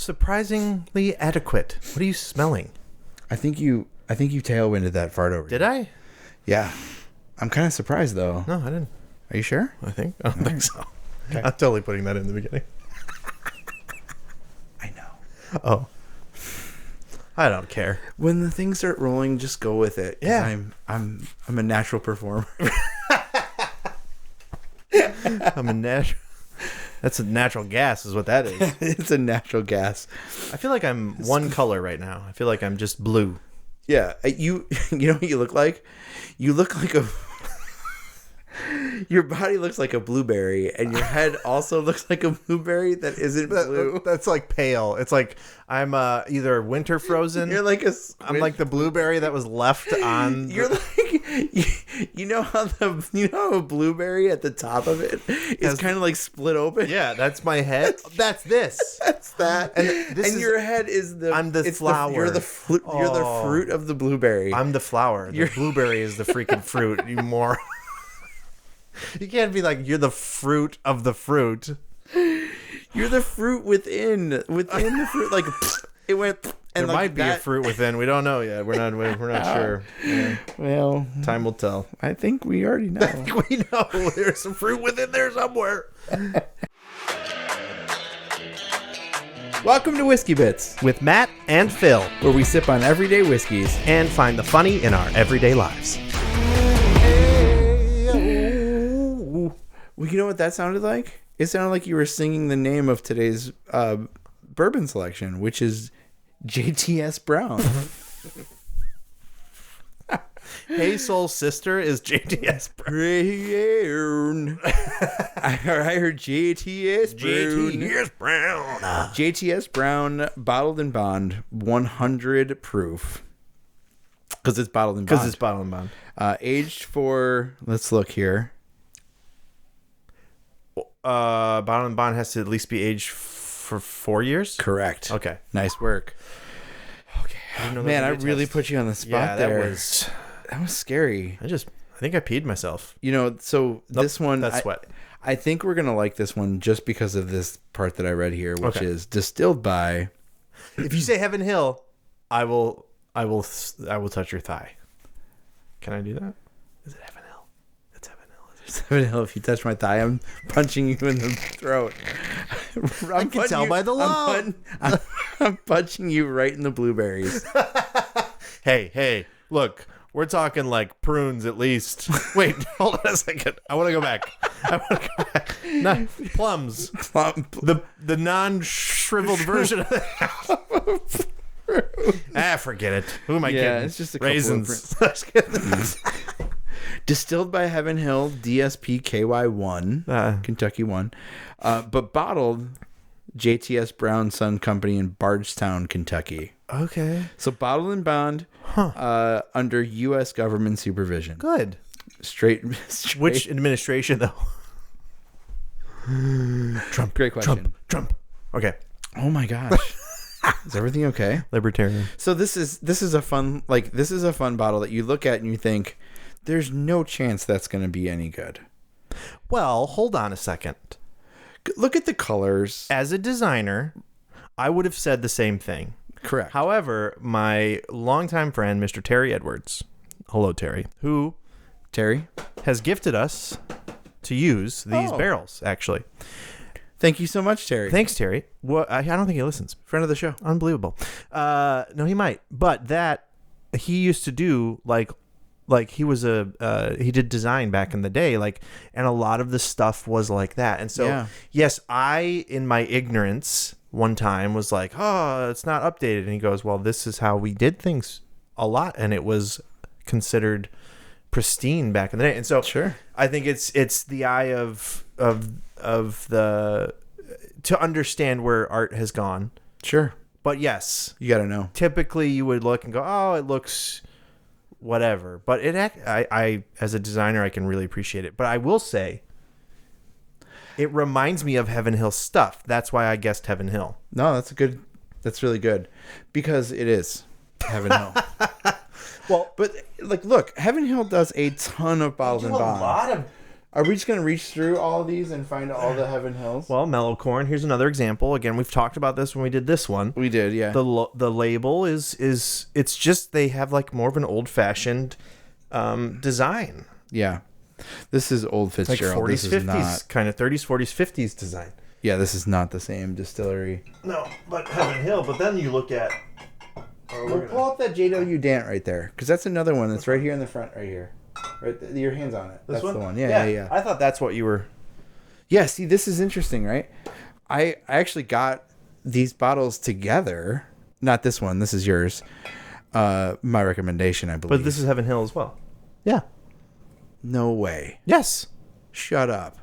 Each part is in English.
surprisingly adequate. What are you smelling? I think you tailwinded that fart over. Did I? Yeah. I'm kind of surprised though. No, I didn't. Are you sure? I don't think so. Okay. I'm totally putting that in the beginning. I know. Oh. I don't care. When the things start rolling, just go with it. Yeah. I'm a natural performer. I'm a natural. That's a natural gas, is what that is. It's a natural gas. I feel like I'm one color right now. I feel like I'm just blue. Yeah, you know what you look like? You look like a... Your body looks like a blueberry, and your head also looks like a blueberry that isn't blue. That's like pale. It's like I'm either winter frozen. You're like I'm like the blueberry that was left on. You're like you know how a blueberry at the top of it is kind of like split open. Yeah, that's my head. That's this. That's that. And your head is the. I'm the flower. You're the fruit of the blueberry. I'm the flower. The blueberry is the freaking fruit. You moron. You can't be like, you're the fruit of the fruit. You're the fruit within the fruit. Like it went. And there might be a fruit within. We don't know yet. We're not sure. Yeah. Well, time will tell. I think we already know. I think we know there's some fruit within there somewhere. Welcome to Whiskey Bits with Matt and Phil, where we sip on everyday whiskeys and find the funny in our everyday lives. Well, you know what that sounded like? It sounded like you were singing the name of today's bourbon selection, which is JTS Brown. Hey, soul sister is JTS Brown. I heard JTS Brown. JTS Brown. JTS Brown Bottled and Bond 100 proof. Because it's bottled and bond. Aged for, let's look here. Bottled and Bond has to at least be aged for 4 years? Correct. Okay. Nice work. Okay. Man, I really put you on the spot there. That was scary. I think I peed myself. You know, so this one... That's sweat. I think we're going to like this one just because of this part that I read here, which is distilled by... If you say Heaven Hill, I will touch your thigh. Can I do that? Is it Heaven Hill? It's Heaven Hill. It's Heaven Hill. If you touch my thigh, I'm punching you in the throat. I can tell by the love. I'm punching you right in the blueberries. Hey, look. We're talking like prunes at least. Wait, hold on a second. I want to go back. No, plums. The non-shriveled version of that. Forget it. Who am I kidding? It's just a raisins. Distilled by Heaven Hill, DSP KY1, Kentucky 1. But bottled JTS Brown Sun Company in Bardstown, Kentucky. Okay. So bottled and bond under U.S. government supervision. Good. Straight. Which administration, though? Trump. Great question. Trump. Okay. Oh my gosh. Is everything okay? Libertarian. So this is a fun bottle that you look at and you think there's no chance that's going to be any good. Well, hold on a second. Look at the colors. As a designer, I would have said the same thing. Correct. However, my longtime friend, Mr. Terry Edwards, hello Terry, who has gifted us to use these barrels, actually. Thank you so much, Terry. Thanks, Terry. Well, I don't think he listens. Friend of the show. Unbelievable. No, he might. But that he used to do like he was he did design back in the day, and a lot of the stuff was like that. And so, yes, I, in my ignorance, one time was like, oh, it's not updated. And he goes, well, this is how we did things a lot. And it was considered pristine back in the day. And so I think it's the eye of the, to understand where art has gone. Sure. But yes, you got to know. Typically you would look and go, oh, it looks whatever. But I as a designer, I can really appreciate it. But I will say, it reminds me of Heaven Hill stuff. That's why I guessed Heaven Hill. No, that's really good. Because it is Heaven Hill. Well, but look, Heaven Hill does a ton of bottled and bond. Are we just going to reach through all of these and find all the Heaven Hills? Well, mellow corn. Here's another example. Again, we've talked about this when we did this one. We did, yeah. The label is it's just they have like more of an old fashioned design. Yeah, this is old Fitzgerald. Like 40s, 50s kind of 30s, 40s, 50s design. Yeah, this is not the same Distillery. No, but Heaven Hill. But then you look at. Pull up that JW Dant right there, because that's another one that's right here in the front, right here. Right, your hands on it. That's the one. Yeah. I thought that's what you were. Yeah. See, this is interesting, right? I actually got these bottles together. Not this one. This is yours. My recommendation, I believe. But this is Heaven Hill as well. Yeah. No way. Yes. Shut up.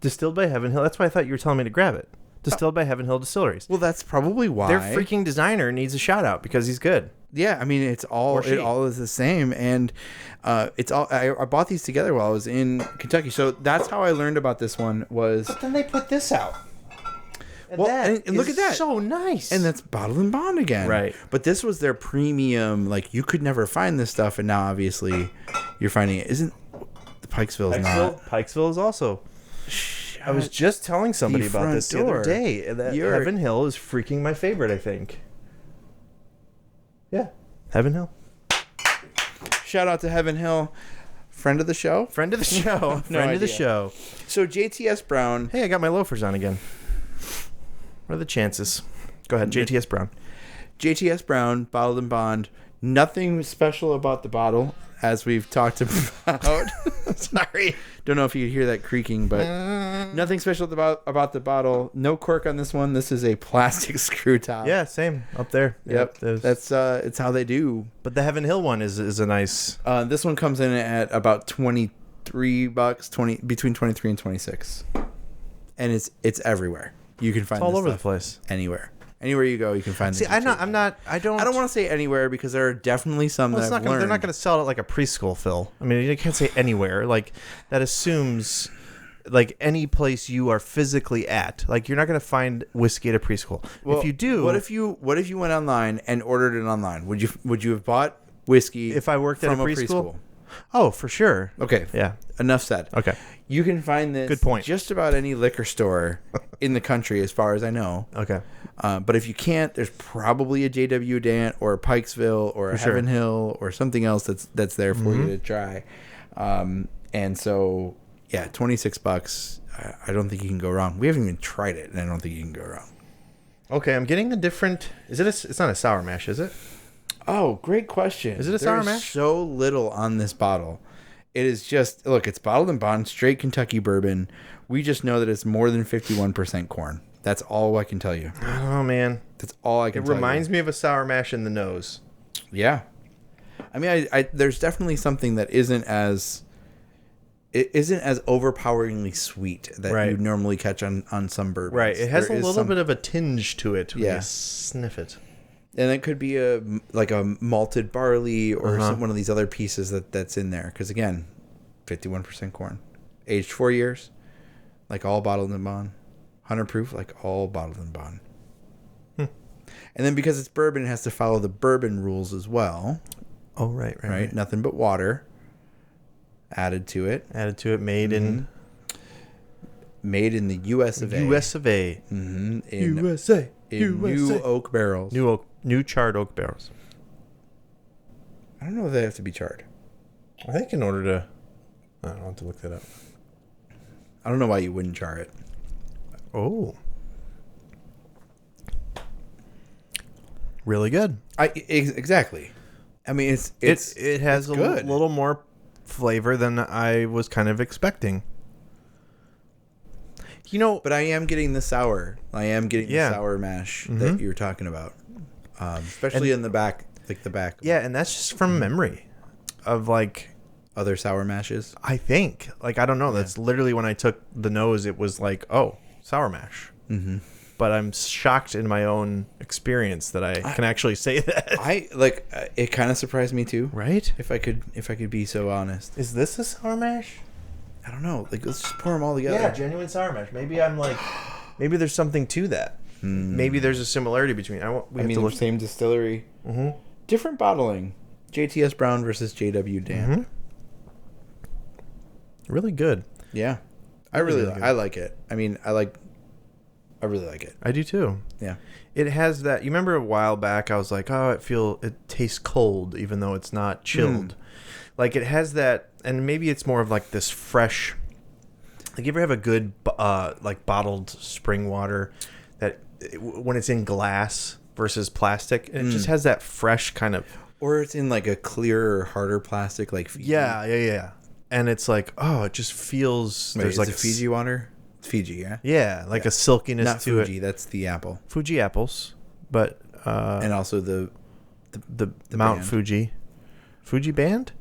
Distilled by Heaven Hill. That's why I thought you were telling me to grab it. Distilled by Heaven Hill Distilleries. Well, that's probably why. Their freaking designer needs a shout out because he's good. Yeah, I mean, it all is the same, and it's all. I bought these together while I was in Kentucky, so that's how I learned about this one. But then they put this out. And and look at that, so nice, and that's Bottled and Bond again, right? But this was their premium. Like you could never find this stuff, and now obviously you're finding it. Isn't the Pikesville is also. I was just telling somebody about this the other day. That Heaven Hill is freaking my favorite, I think. Yeah, Heaven Hill. Shout out to Heaven Hill. Friend of the show? Friend of the show. Friend of the show. So JTS Brown. Hey, I got my loafers on again. What are the chances? Go ahead, JTS Brown. JTS Brown, Bottled and Bond. Nothing special about the bottle, as we've talked about. Sorry. Don't know if you could hear that creaking, but nothing special about the bottle. No cork on this one. This is a plastic screw top. Yeah, same up there. Yep. That's it's how they do. But the Heaven Hill one is a nice. This one comes in at about $23, between 23 and 26, and it's everywhere. You can find it's all over the place. Anywhere you go, you can find. See, I don't want to say anywhere because there are definitely some that I've learned. They're not going to sell it like a preschool fill. I mean, you can't say anywhere. Like that assumes, like any place you are physically at. Like you're not going to find whiskey at a preschool. Well, if you do, what if you went online and ordered it online? Would you have bought whiskey if I worked at a preschool? Oh, for sure. Okay. Yeah. Enough said. Okay. You can find this. Good point. Just about any liquor store in the country, as far as I know. Okay. But if you can't, there's probably a JW Dant or a Pikesville or a Heaven Hill or something else that's there for you to try. And so, yeah, $26. I don't think you can go wrong. We haven't even tried it, and I don't think you can go wrong. Okay, I'm getting a different. Is it? It's not a sour mash, is it? Oh, great question. Is it a sour mash? So little on this bottle. It is just, look, it's Bottled and Bond, straight Kentucky bourbon. We just know that it's more than 51% corn. That's all I can tell you. Oh, man. That's all I can tell you. It reminds me of a sour mash in the nose. Yeah. I mean, I there's definitely something that isn't as overpoweringly sweet that you normally catch on some bourbons. Right. It has a little bit of a tinge to it when you sniff it. And it could be a malted barley or one of these other pieces that's in there. Because again, 51% corn, aged 4 years, like all Bottled and Bond, 100 proof, like all Bottled and Bond. And then because it's bourbon, it has to follow the bourbon rules as well. Oh, right. Nothing but water added to it. Made in the U.S. of A. U.S. of A. In USA. New oak barrels. New charred oak barrels. I don't know if they have to be charred. I think in order to... I don't know, I'll have to look that up. I don't know why you wouldn't char it. Oh. Really good. Exactly. I mean, it has a little more flavor than I was kind of expecting. But I am getting the sour. I am getting the sour mash that you're talking about, especially in the back, like the back. Yeah, and that's just from memory of like other sour mashes. I think, like, I don't know. That's literally when I took the nose. It was like, oh, sour mash. Mm-hmm. But I'm shocked in my own experience that I can actually say that. It kind of surprised me too. Right? If I could be so honest. Is this a sour mash? I don't know. Like, let's just pour them all together. Yeah, genuine sour mash. Maybe I'm like, maybe there's something to that. Maybe there's a similarity between. We have to look. Same distillery, different bottling. J.T.S. Brown versus J.W. Dant. Really good. Yeah. I like it. I mean, I really like it. I do too. Yeah. It has that. You remember a while back, I was like, oh, it tastes cold, even though it's not chilled. Like it has that, and maybe it's more of like this fresh. Like you ever have a good like bottled spring water that when it's in glass versus plastic, and it just has that fresh kind of. Or it's in like a clearer, harder plastic, like Fiji. Yeah. And it's like, oh, it just feels. Wait, there's like a Fiji water. It's Fiji, yeah. Yeah, like a silkiness Not to Fuji, that's the apple. Fuji apples, but and also the Mount band. Fuji band.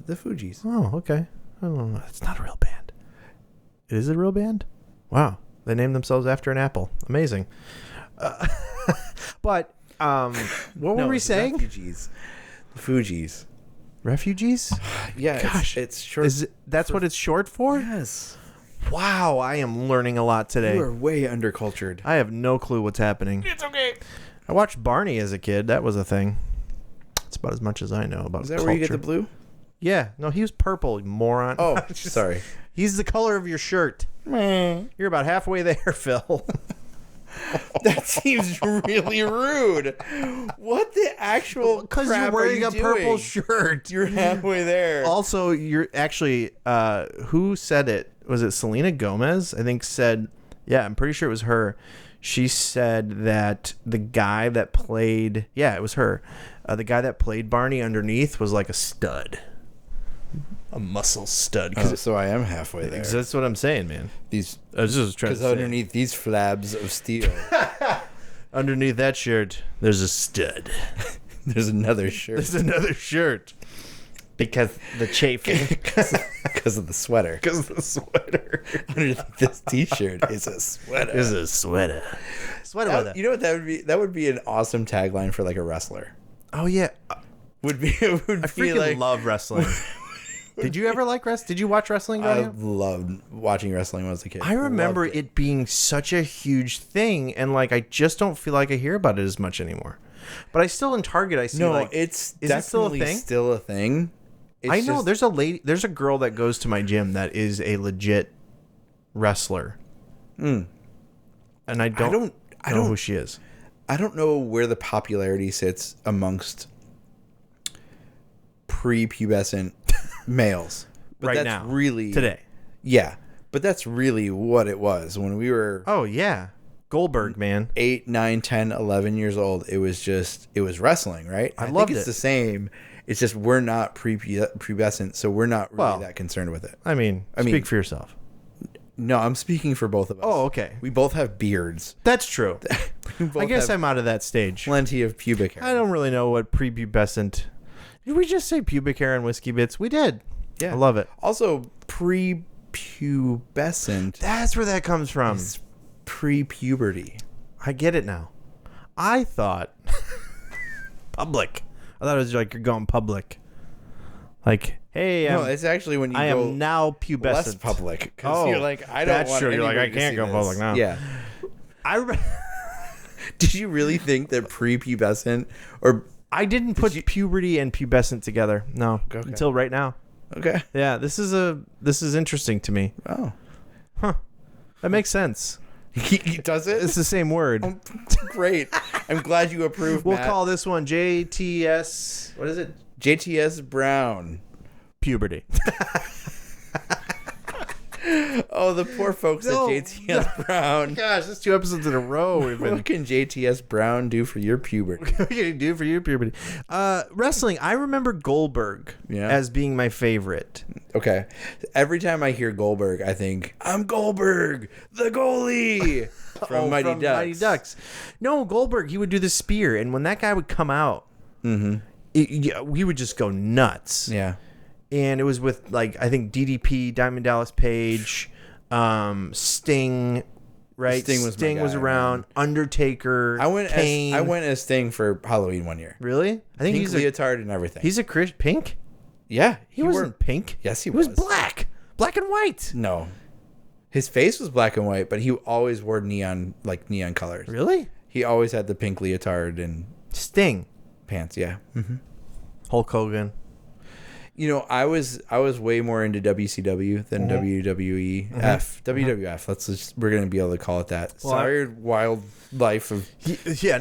The Fujis. Oh, okay. I don't know. It's not a real band. Is it a real band? Wow, they named themselves after an apple. Amazing. But what were we saying? Refugees. The Fujis. Refugees? Yeah. Gosh, it's short. That's what it's short for? Yes. Wow, I am learning a lot today. You are way undercultured. I have no clue what's happening. It's okay. I watched Barney as a kid. That was a thing. That's about as much as I know about Is that culture. where you get the blue? Yeah. No, he was purple, you moron. Oh, sorry. He's the color of your shirt. You're about halfway there, Phil. That seems really rude. What the actual Because crap you're wearing are you a purple doing? shirt. You're halfway there. Also, you're actually, who said it? Was it Selena Gomez? I think said, yeah, I'm pretty sure it was her. She said that the guy that played, yeah, it was her. The guy that played Barney underneath was like a stud. A muscle stud. So I am halfway there. That's what I'm saying, man. These, I was just trying to because say. underneath these flabs of steel, Underneath that shirt, there's a stud. there's another shirt. There's another shirt. Because the chafing. Because of the sweater. Because of the sweater. Underneath this t-shirt is a sweater. Is a sweater. Sweater weather. You know what that would be? That would be an awesome tagline for like a wrestler. Oh yeah. Would be. It would I be freaking like. love wrestling. Did you ever like wrestling? Did you watch wrestling growing I up? loved watching wrestling when I was a kid. I remember Loved it being such a huge thing, and like I just don't feel like I hear about it as much anymore. But I still in Target I see No, like it's is it still a definitely thing? still a thing. It's I know just- there's a girl that goes to my gym that is a legit wrestler. And I don't know who she is. I don't know where the popularity sits amongst prepubescent males. But Right that's now. really Today. Yeah. But that's really what it was when we were Oh yeah. Goldberg, man. 8, 9, 10, 11 years old. It was wrestling, right? I loved think it's it. the same. It's just we're not prepubescent, so we're not really that concerned with it. I mean, speak for yourself. No, I'm speaking for both of us. Oh, okay. We both have beards. That's true. We both I guess have I'm out of that stage. plenty of pubic hair. I don't really know what prepubescent. Did we just say pubic hair and whiskey bits? We did. Yeah. I love it. Also, prepubescent That's where that comes from. is pre-puberty. I get it now. I thought public. I thought it was like you're going public. Like, hey, No, it's actually when you I go am now pubescent. less public. Because you're like, I don't that's want true. You're like, I anybody to can't see go this. public now. Yeah. Did you really think that prepubescent or I didn't put puberty and pubescent together. No, Okay. until right now. okay? Yeah, this is interesting to me. Oh, That makes sense. he does it. It's the same word. Great. I'm glad you approve. We'll Matt. call this one JTS. What is it? JTS Brown. Puberty. Oh, the poor folks No. at JTS Brown. Gosh, that's 2 episodes in a row we've been. What can JTS Brown do for your puberty? What can you do for your puberty? Wrestling. I remember Goldberg as being my favorite. Okay. Every time I hear Goldberg, I think, I'm Goldberg, the goalie from Mighty Ducks. Mighty Ducks. No, Goldberg. He would do the spear, and when that guy would come out, we would just go nuts. Yeah. And it was with like I think DDP, Diamond Dallas Page, Sting, right? Sting was my guy, around. man. Undertaker. I went Kane. as Sting for Halloween one year. Really? I think Pink he's leotard and everything. he's a pink. yeah, He wasn't pink. Yes, he was was. black and white. No, his face was black and white, but he always wore neon colors. Really? He always had the pink leotard and Sting, pants. Yeah. Hulk Hogan. I was way more into WCW than WWEF. We're gonna be able to call it that. Well, Sorry, Wildlife of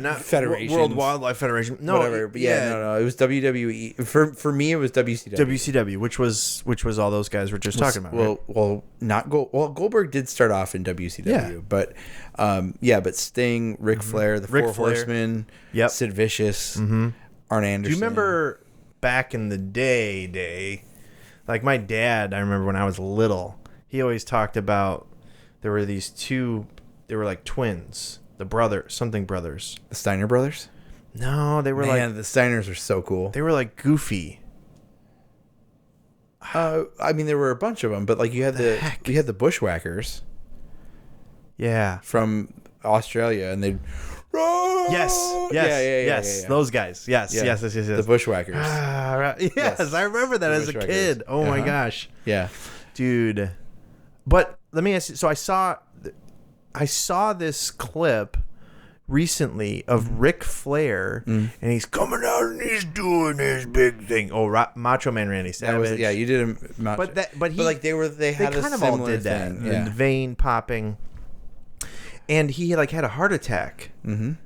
not Federation, World Wildlife Federation. No, whatever. But no. It was WWE. For me, it was WCW. WCW, which was all those guys were just talking about. Right? Goldberg did start off in WCW, but but Sting, Ric Flair, the Four Horsemen, Sid Vicious, Arn Anderson. Do you remember? Back in the day, like my dad, I remember when I was little, he always talked about there were these two, they were like twins, the brothers. The Steiner brothers? No, they were the Steiners are so cool. They were like goofy. I mean, there were a bunch of them, but like you had the Bushwhackers. Yeah. From Australia, and they'd... Yes. Those guys. Yes. The Bushwhackers. Yes, I remember that as a kid. Oh my gosh. Yeah, dude. But let me ask you. So I saw this clip recently of Ric Flair, and he's coming out and he's doing his big thing. Oh, Macho Man Randy Savage. You did him. But they had kind of all did that. And vein popping. And he had a heart attack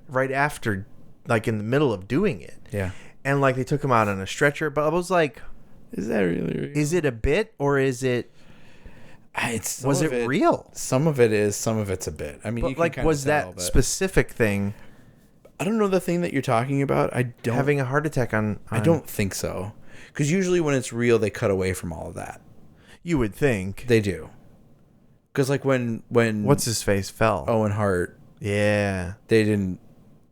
right after, like in the middle of doing it. Yeah. And like they took him out on a stretcher. But I was like, is that really real? Is it a bit or is it? Was it real? Some of it is. Some of it's a bit. I mean, but like, was that specific thing? I don't know the thing that you're talking about. I don't having a heart attack on I don't think so. Because usually when it's real, they cut away from all of that. You would think they do. Because like when what's his face fell, Owen Hart, they didn't.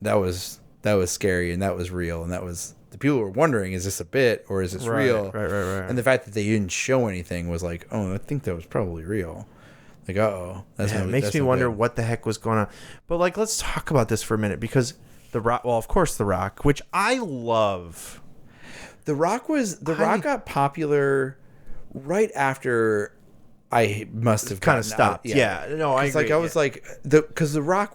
That was scary, and that was real, and that was the people were wondering: is this a bit or is this real? Right. And the fact that they didn't show anything was like, oh, I think that was probably real. Like, it makes me wonder what the heck was going on. But like, let's talk about this for a minute because The Rock. Well, of course, The Rock, which I love. The Rock got popular right after. I must have kind of stopped. Yeah. No, I agree. Like I was because The Rock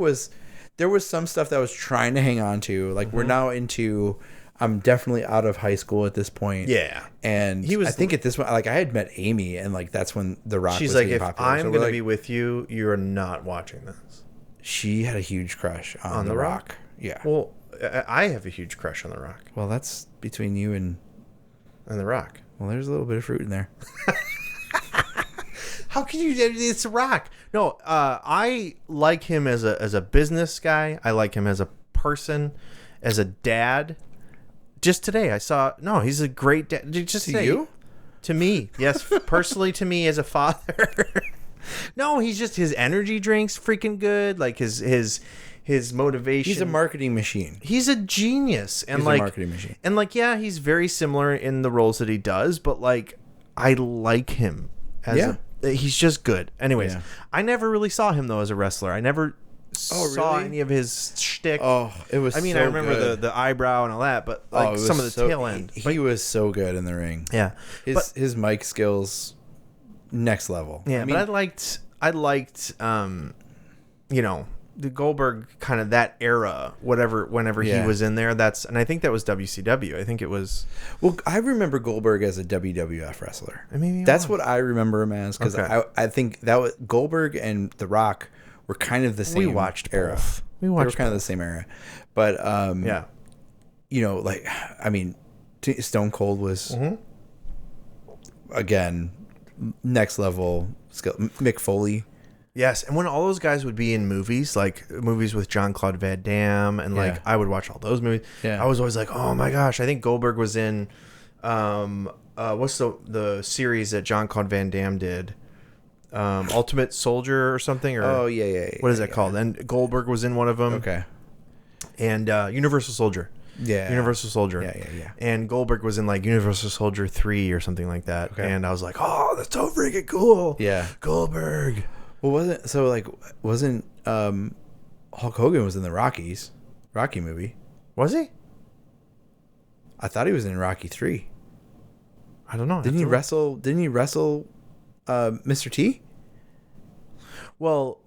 there was some stuff that I was trying to hang on to. Like we're now into. I'm definitely out of high school at this point. Yeah, and I think at this point, like I had met Amy, and like that's when The Rock. She's was like, if popular. I'm going to be with you, you're not watching this. She had a huge crush on The Rock. Yeah. Well, I have a huge crush on The Rock. Well, that's between you and The Rock. Well, there's a little bit of fruit in there. How can you? It's The Rock. No, I like him as a business guy. I like him as a person, as a dad. Just today, I saw. No, he's a great dad. Just to you, to me, yes, personally to me as a father. No, he's just his energy drinks freaking good. Like his motivation. He's a marketing machine. He's a genius, and he's like a marketing machine. And like, yeah, he's very similar in the roles that he does, but like, I like him as he's just good. Anyways, I never really saw him though as a wrestler. I never saw any of his shtick. Oh, it was. I mean, I remember the eyebrow and all that, but like some of the tail end. He was so good in the ring. Yeah, his mic skills, next level. Yeah, I mean, but I liked, the Goldberg kind of that era, whenever he was in there. And I think that was WCW. I think it was. Well, I remember Goldberg as a WWF wrestler. I mean, that's what I remember him as because I think that was Goldberg and The Rock were kind of the same. We watched era. Both. They were kind of the same era, but Stone Cold was again next level skill. Mick Foley. Yes, and when all those guys would be in movies, like movies with Jean-Claude Van Damme, and like I would watch all those movies. Yeah. I was always like, oh my gosh, I think Goldberg was in what's the series that Jean-Claude Van Damme did? Ultimate Soldier or something? Or what is that called? And Goldberg was in one of them. Okay. And Universal Soldier. Yeah. Universal Soldier. Yeah. And Goldberg was in like Universal Soldier 3 or something like that. Okay. And I was like, oh, that's so freaking cool. Yeah. Goldberg. Well, wasn't Hulk Hogan was in the Rocky movie? Was he? I thought he was in Rocky 3. I don't know. Didn't he wrestle Mr. T? Well,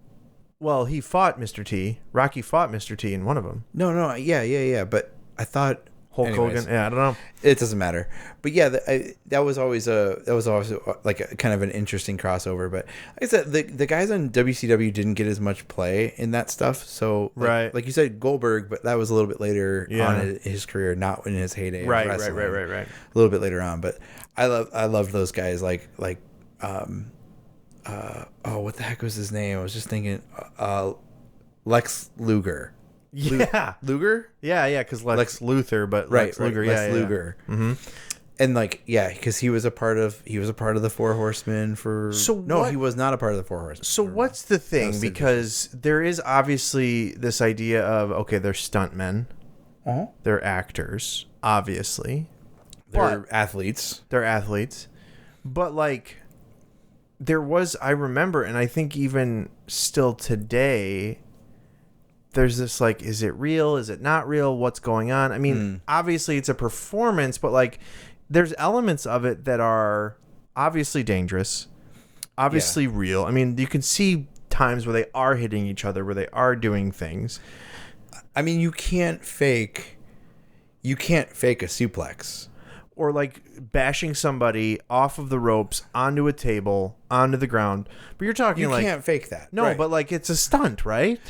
he fought Mr. T. Rocky fought Mr. T in one of them. No, yeah. But I thought Hulk Hogan. Yeah, I don't know. It doesn't matter. But yeah, that was always like a kind of an interesting crossover. But like I said, the guys on WCW didn't get as much play in that stuff. So like you said, Goldberg, but that was a little bit later on in his career, not in his heyday. Right. A little bit later on, but I loved those guys. What the heck was his name? I was just thinking, Lex Luger. Yeah, Luger. Yeah, because Lex Luthor, but Lex Luger. Lex Luger. Mm-hmm. And because he was a part of the Four Horsemen for. He was not a part of the Four Horsemen. So what's the thing? Because there is obviously this idea of they're stuntmen, they're actors, obviously, they're athletes, but like there was, I remember, and I think even still today, there's this like, is it real? Is it not real? What's going on? I mean, obviously it's a performance, but like there's elements of it that are obviously dangerous, obviously real. I mean, you can see times where they are hitting each other, where they are doing things. I mean, you can't fake a suplex. Or like bashing somebody off of the ropes onto a table, onto the ground. But you're talking you can't fake that. No, but like it's a stunt, right?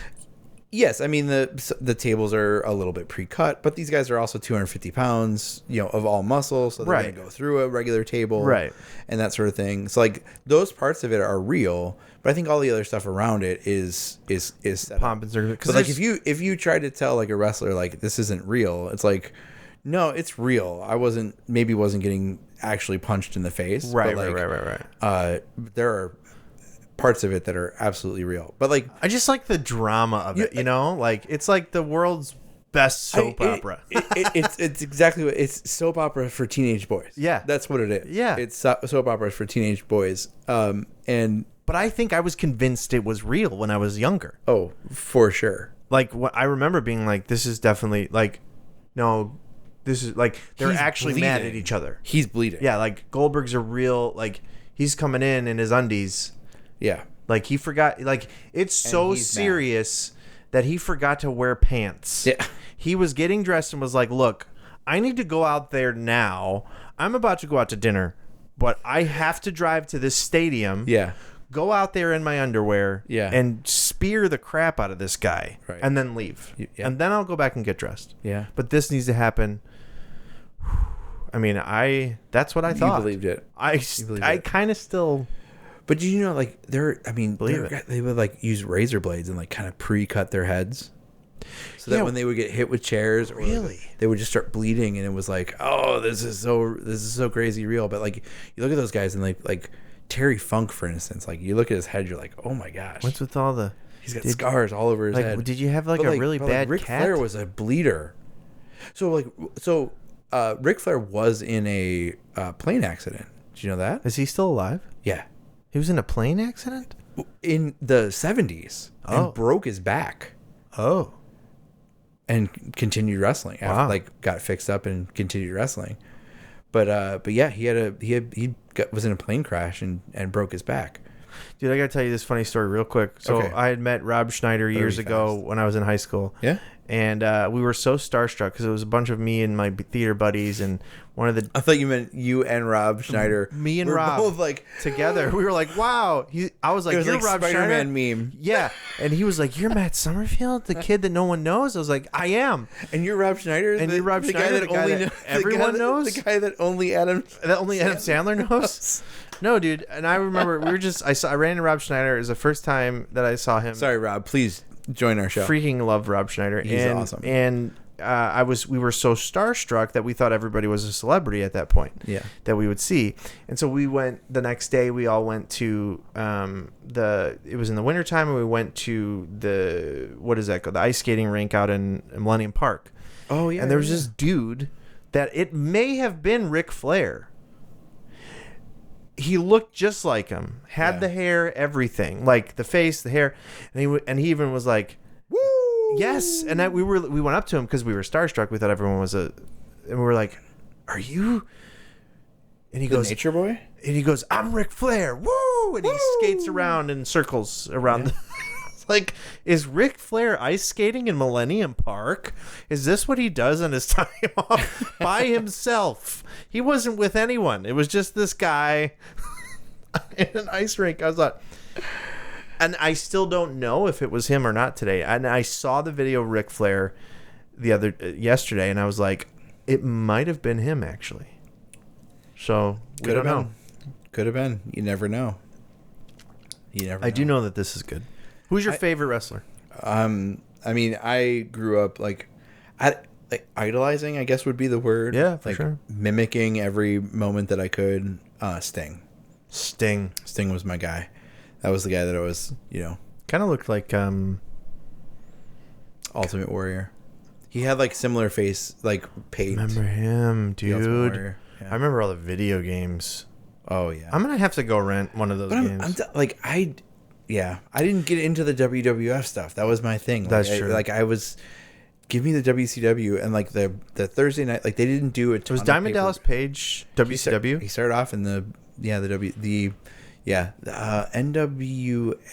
Yes, I mean the tables are a little bit pre-cut, but these guys are also 250 pounds, of all muscle, so they're going to go through a regular table, right, and that sort of thing. So like those parts of it are real, but I think all the other stuff around it is pomp and circumstance. Because like if you try to tell like a wrestler like this isn't real, it's like, no, it's real. I wasn't getting actually punched in the face, right, but right. There are parts of it that are absolutely real, but like I just like the drama of it, like it's like the world's best soap opera. It's exactly what it's soap opera for teenage boys. Yeah, that's what it is. Yeah, it's soap operas for teenage boys. But I think I was convinced it was real when I was younger. Oh, for sure. Like what I remember being like, this is definitely like, no, this is like they're actually mad at each other. He's bleeding. Yeah, like Goldberg's a real like he's coming in his undies. Yeah. Like he forgot, like it's so serious that he forgot to wear pants. Yeah. He was getting dressed and was like, look, I need to go out there now. I'm about to go out to dinner, but I have to drive to this stadium. Yeah. Go out there in my underwear. Yeah. And spear the crap out of this guy. Right. And then leave. Yeah. And then I'll go back and get dressed. Yeah. But this needs to happen. I mean, that's what I thought. You believed it. I kind of still... But like they would like use razor blades and like kind of pre-cut their heads, so that when they would get hit with chairs, or they would just start bleeding, and it was like, oh, this is so crazy real. But like you look at those guys and like Terry Funk, for instance, like you look at his head, you're like, oh my gosh, what's with all the? He's got scars all over his head. Did you have like a really bad Ric cat? Flair was a bleeder. So Ric Flair was in a plane accident. Did you know that? Is he still alive? Yeah. He was in a plane accident? In the 70s. And broke his back. Oh. And continued wrestling. Wow. Got fixed up and continued wrestling. But yeah, he was in a plane crash and broke his back. Dude, I got to tell you this funny story real quick. So I had met Rob Schneider years ago when I was in high school. Yeah. And we were so starstruck because it was a bunch of me and my theater buddies, and one of the... I thought you meant you and Rob Schneider. Me and Rob both like together. We were like, wow. I was like, it was you're like Rob Spider-Man Schneider? meme. Yeah. And he was like, you're Matt Sommerfield, the kid that no one knows? I was like, I am. And you're Rob Schneider? And you're Rob Schneider, the guy that everyone knows? The guy that only Adam Sandler knows? No, dude. And I remember I ran into Rob Schneider. It was the first time that I saw him. Sorry, Rob. Please join our show. Freaking love Rob Schneider. He's awesome. And we were so starstruck that we thought everybody was a celebrity at that point. Yeah. That we would see. And so we went the next day. We all went to it was in the wintertime, and we went to what is that called? The ice skating rink out in Millennium Park. Oh yeah. And there was this dude that it may have been Ric Flair. He looked just like him. Had the hair, everything, like the face, the hair, and he even was like, "Woo!" Yes, and we went up to him because we were starstruck. We thought everyone was and we were like, "Are you?" And he goes, "Nature Boy," and he goes, "I'm Ric Flair." Woo! And he skates around in circles around. like, is Ric Flair ice skating in Millennium Park? Is this what he does on his time off by himself? He wasn't with anyone. It was just this guy in an ice rink. I was like, and I still don't know if it was him or not today. And I saw the video of Ric Flair yesterday, and I was like, it might have been him actually. So we don't know. Could have been. You never know. I do know that this is good. Who's your favorite wrestler? I mean, I grew up idolizing, I guess would be the word. Yeah, for sure. Mimicking every moment that I could. Sting. Sting was my guy. That was the guy that I was, kind of looked like Ultimate Warrior. He had like similar face, like paint. Remember him, dude? Yeah. I remember all the video games. Oh yeah. I'm gonna have to go rent one of those games. I didn't get into the WWF stuff. That was my thing. That's true. Give me the WCW, and like the Thursday night, like they didn't do it. Was Diamond Dallas Page WCW? He started off in NWA.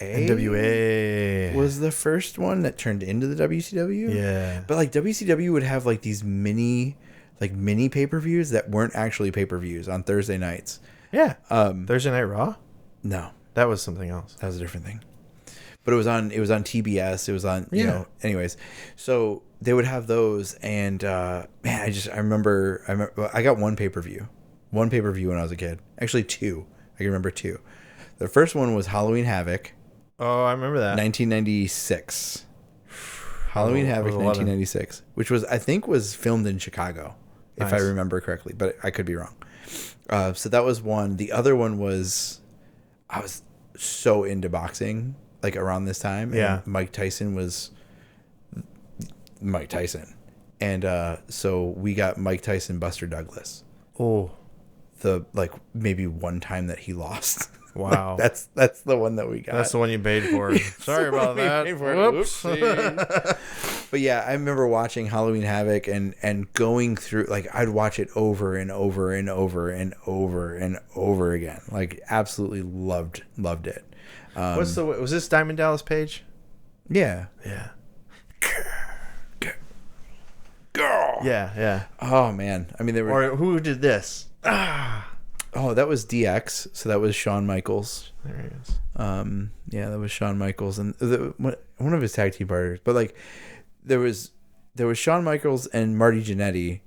NWA was the first one that turned into the WCW. Yeah, but like WCW would have like these mini pay-per-views that weren't actually pay-per-views on Thursday nights. Yeah. Thursday Night Raw? No, that was something else. That was a different thing. But it was on TBS. It was on, anyways. So they would have those, and I remember I got one pay-per-view when I was a kid. Actually, two. I can remember two. The first one was Halloween Havoc. Oh, I remember that. 1996. Halloween Havoc 1996, which I think was filmed in Chicago, if I remember correctly, but I could be wrong. So that was one. The other one was, I was so into boxing like around this time. Yeah. And Mike Tyson was Mike Tyson. And so we got Mike Tyson, Buster Douglas. Oh. Maybe one time that he lost. Wow. That's the one that we got. That's the one you paid for. Sorry about that. Whoops. But yeah, I remember watching Halloween Havoc and going through, like, I'd watch it over and over and over and over and over again. Like, absolutely loved it. Was this Diamond Dallas Page? Yeah. Yeah. Girl. Yeah. Oh man. I mean, or who did this? Oh, that was DX. So that was Shawn Michaels. There he is. Yeah, that was Shawn Michaels and one of his tag team partners. But like, there was Shawn Michaels and Marty Jannetty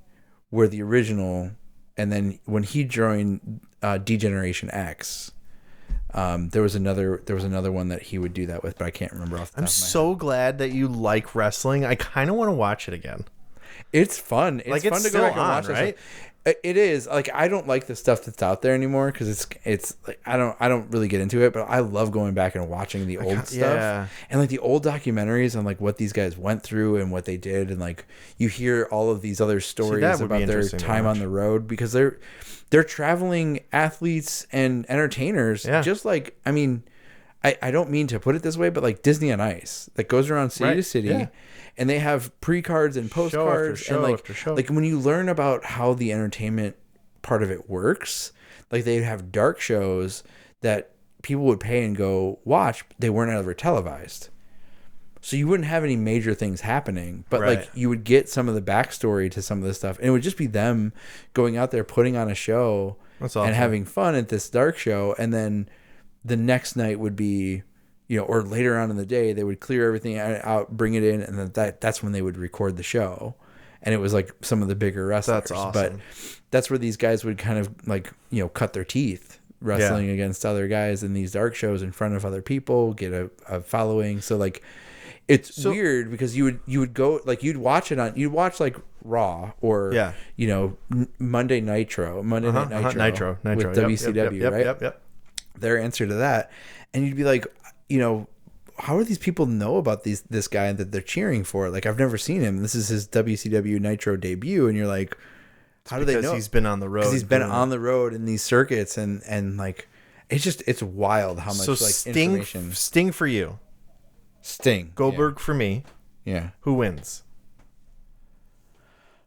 were the original, and then when he joined D-Generation X, there was another one that he would do that with, but I can't remember off the top of my head. I'm so glad that you like wrestling. I kind of want to watch it again. It's fun. It's fun to go back and watch, right? It is. Like, I don't like the stuff that's out there anymore because it's like I don't really get into it, but I love going back and watching the old stuff. Yeah. And like the old documentaries on like what these guys went through and what they did, and like you hear all of these other stories about their time on the road, because they're traveling athletes and entertainers. Yeah. Just like, I mean, I don't mean to put it this way, but like Disney on Ice that goes around city to city. Yeah. And they have pre-cards and postcards, show after show. Like when you learn about how the entertainment part of it works, like they have dark shows that people would pay and go watch. They weren't ever televised, so you wouldn't have any major things happening. But like you would get some of the backstory to some of this stuff, and it would just be them going out there putting on a show and having fun at this dark show, and then the next night would be, or later on in the day, they would clear everything out, bring it in, and then that's when they would record the show. And it was like some of the bigger wrestlers. That's awesome. But that's where these guys would kind of like, cut their teeth wrestling against other guys in these dark shows in front of other people, get a following. So like, it's weird because you would go, like, you'd watch like Raw or, Monday Night Nitro with WCW, right? Yep. Their answer to that. And you'd be like, how do these people know about this guy that they're cheering for? Like, I've never seen him. This is his WCW Nitro debut, and you're like, how do they know? Because he's been on the road. Because he's been on the road in these circuits, and like, it's wild how much information. Sting for you. Sting. Goldberg for me. Yeah. Who wins?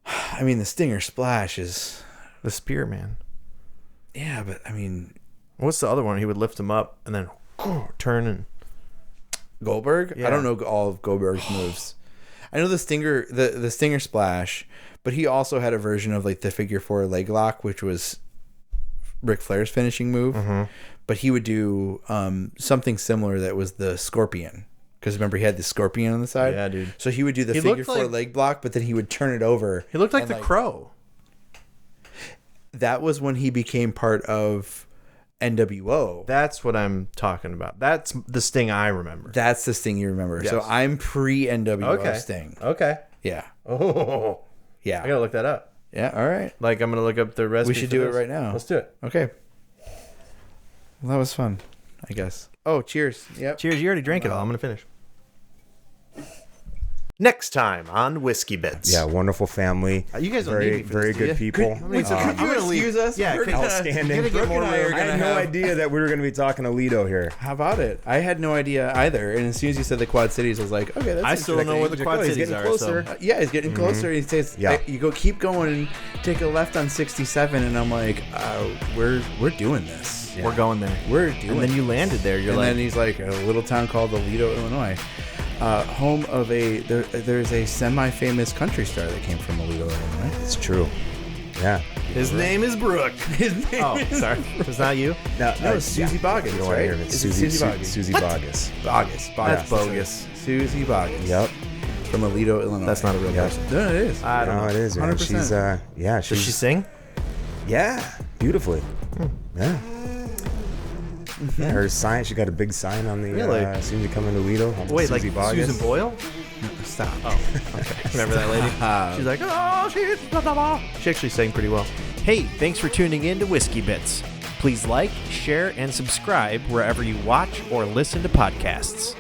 I mean, the Stinger Splash is the Spearman. Yeah, but I mean, what's the other one? He would lift him up and then turn and. Goldberg? Yeah. I don't know all of Goldberg's moves. I know the Stinger, the Stinger Splash, but he also had a version of like the figure 4 leg lock, which was Ric Flair's finishing move. Mm-hmm. But he would do something similar that was the Scorpion. Because remember, he had the Scorpion on the side? Yeah, dude. So he would do the figure 4 leg block, but then he would turn it over. He looked like the Crow. That was when he became part of NWO. That's what I'm talking about. That's the Sting I remember. That's the Sting you remember. Yes. So I'm pre-NWO Sting. Okay. Yeah. Oh. Yeah. I gotta look that up. Yeah, all right. Like, I'm gonna look up the recipe. We should do it right now. Let's do it. Okay. Well, that was fun, I guess. Oh, cheers. Yep. Cheers. You already drank it all. I'm gonna finish. Next time on Whiskey Bits. Yeah, wonderful family. You guys don't need me for very this, do good you? people. Could you excuse us? Yeah, We're gonna- Outstanding. You're gonna get more I had no idea that we were going to be talking Alito here. How about it? I had no idea either. And as soon as you said the Quad Cities, I was like, okay, that's I still don't know where the He's Quad like, oh, he's Cities getting are. closer. So. yeah, he's getting closer. He says, Yeah. you go keep going and take a left on 67. And I'm like, we're doing this. We're going there. We're doing And then you landed there. You're and like, then he's like, a little town called Alito, Illinois. Home of there's a semi-famous country star that came from Alito, Illinois. It's true. Yeah. his name is Brooke. His name Oh, sorry. Was that you? no, it's Susie Boggins, You don't want to right? hear it. It's Is it Susie Boggins? Susie Boggins. Boggins. That's bogus. Susie Boggins. Yep. From Alito, Illinois. That's not a real Yep. person. No, it is. I don't No, know. it is, man. 100%. She's yeah, Does she's she sing? yeah, beautifully. Yeah. Yeah, her sign. She got a big sign on the. Really? As soon as you come into Alito. Wait, Susie like Boggins. Susan Boyle? Stop. Oh, okay. Remember that lady? She's like, oh, she's blah, blah, blah. She actually sang pretty well. Hey, thanks for tuning in to Whiskey Bits. Please like, share, and subscribe wherever you watch or listen to podcasts.